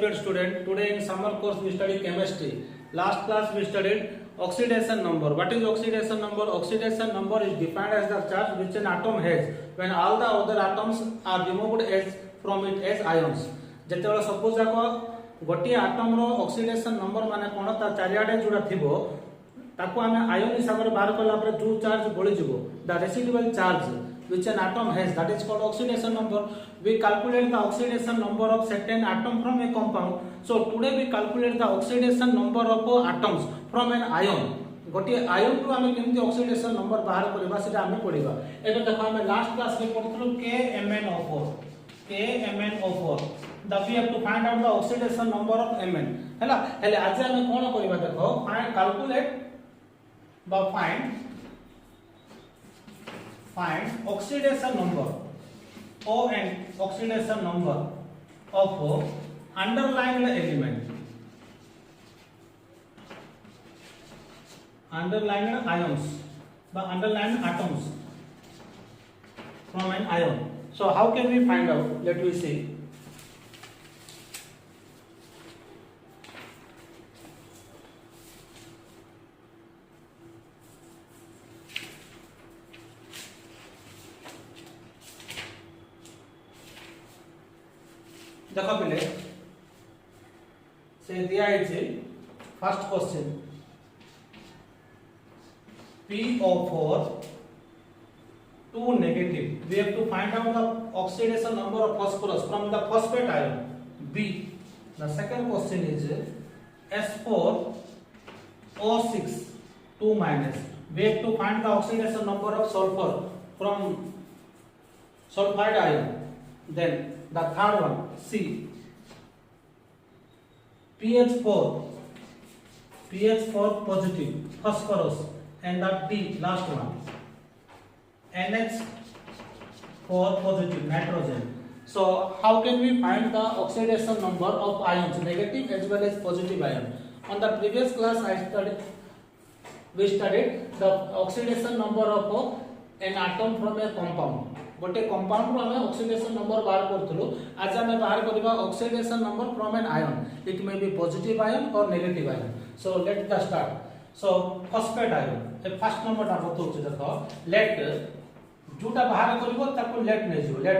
respected student, today in summer course we study chemistry. Last class we studied oxidation number. What is oxidation number? Oxidation number is defined as the charge which an atom has when all the other atoms are removed as from it as ions. जेतेबेले suppose जाको गोटी atom रो oxidation number माने कोन ता चारियाडे जोडा थिबो ताको हमें ion हिसाब रे बाहर करला पर जो चार्ज बळी जिवो the residual charge which an atom has, that is called oxidation number. We calculate the oxidation number of certain atom from a compound. So today we calculate the oxidation number of atoms from an ion. गोटे ion रु हमें केमती oxidation number बाहर करबा सेटा हमें पढिबा. एबे देखो हमें लास्ट क्लास में पढितलो KMnO4. KMnO4. That we have to find out the oxidation number of Mn. हैला हेले आज हमें कोन करबा देखो find calculate the find oxidation number ON oxidation number of underlying element, underlying ions, the underlying atoms from an ion. So how can we find out? Let me see. देखो पहले से दिया है first question PO4 2 negative. We have to find out the oxidation number of phosphorus from the phosphate ion B. The second question is S4O6 2 minus. We have to find the oxidation number of sulfur from sulfide ion. Then the third one C pH4 positive phosphorus, and the D last one NH4 positive nitrogen. So how can we find the oxidation number of ions, negative as well as positive ion? On the previous class we studied the oxidation number of an atom from a compound. गोटे compound रो हमें oxidation number बाहर करथलो. आज हमें बाहर करबा oxidation number from an ion. It may be positive ion और negative ion. So let the start. So phosphate ion ए फर्स्ट नंबर ता बतौछ देखो. लेट जोटा बाहर करबो ताको लेट नै जो. Let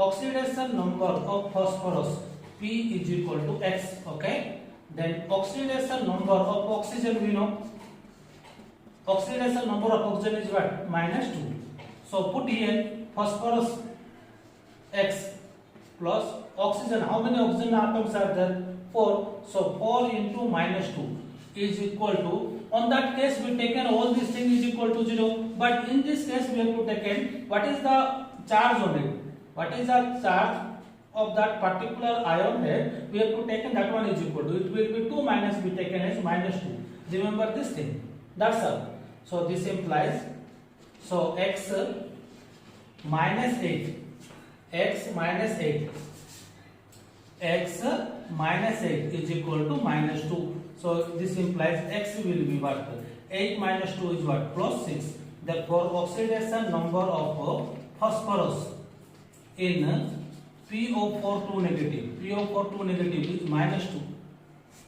oxidation number of phosphorus P = X. Okay. Then oxidation number of oxygen we know. Oxidation number of oxygen is what? -2. So put here phosphorus X plus oxygen. How many oxygen atoms are there? 4. So 4 into -2 is equal to, on that case we taken all these things is equal to 0, but in this case we have to taken what is the charge on it, what is the charge of that particular ion here. We have to taken that one is equal to, it will be 2 minus we taken as -2. Remember this thing. That's all. So this implies, so X minus 8, X minus 8, X minus 8 is equal to -2. So this implies X will be what? 8 minus 2 is what? +6. Therefore oxidation number of phosphorus in PO4 2 negative, PO4 2 negative is -2.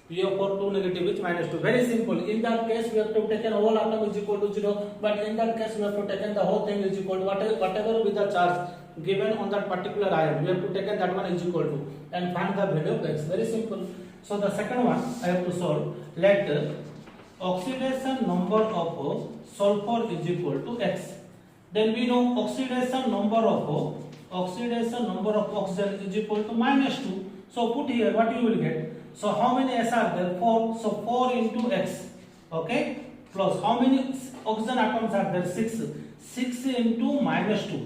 PO4 2 negative is -2. Very simple. In that case we have to taken whole atom is equal to 0, but in that case we have to taken the whole thing is equal to whatever with the charge given on that particular ion, we have to taken that one is equal to and find the value of X. Very simple. So the second one I have to solve. Let oxidation number of sulfur is equal to X. Then we know oxidation number of oxygen is equal to -2. So put here what you will get. So how many S are there? 4. So 4 into X, okay, plus how many oxygen atoms are there? 6. 6 into -2.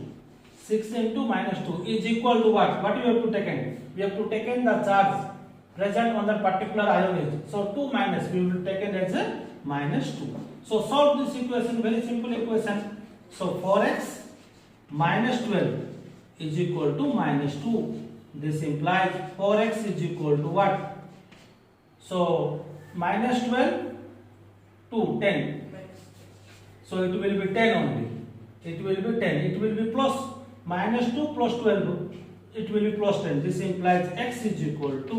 6 into -2 is equal to what? What you have to take in? We have to take in the charge present on that particular ion. So 2 minus we will take it as a -2. So solve this equation. Very simple equation. So 4x minus 12 is equal to -2. This implies 4x is equal to what? So -12 to 10. So it will be 10 only. It will be 10. It will be plus -2 plus 12. It will be plus 10. This implies x is equal to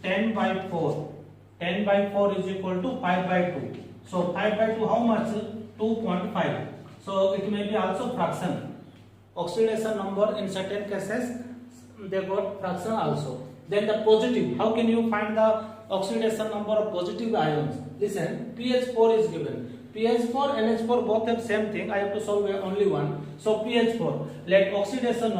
10 by 4. 10 by 4 is equal to 5 by 2. So 5 by 2 how much? 2.5. So it may be also fraction. Oxidation number in certain cases they got fraction also. Then the positive. How can you find the oxidation number of positive ions? Listen, pH4 is given. pH4 NH4 both have same thing. I have to solve only one. So pH4. Let oxidation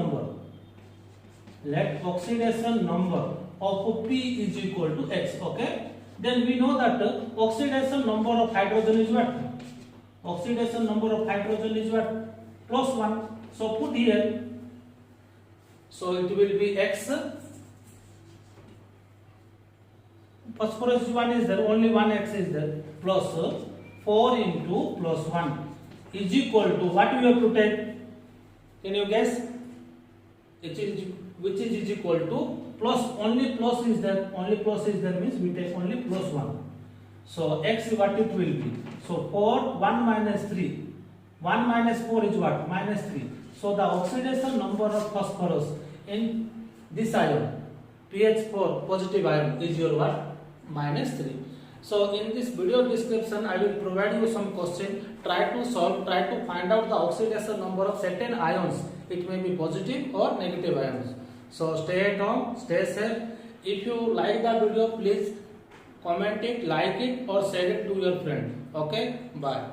number of P is equal to X. Okay. Then we know that oxidation number of hydrogen is what? Oxidation number of hydrogen is what? Plus 1. So put here. So it will be X. Phosphorus 1 is there, only one X is there. Plus 4 into plus 1 is equal to what we have to take? Can you guess? Which is equal to plus, only plus is there, means we take only plus 1. So X what it will be? So 4, 1 minus 3. 1 minus 4 is what? Minus 3. So the oxidation number of phosphorus in this ion, pH4 positive ion, is your what? Minus 3. So in this video description I will provide you some question. Try to solve, try to find out the oxidation number of certain ions. It may be positive or negative ions. So stay at home, stay safe. If you like the video, please comment it, like it or share it to your friend. Okay, bye.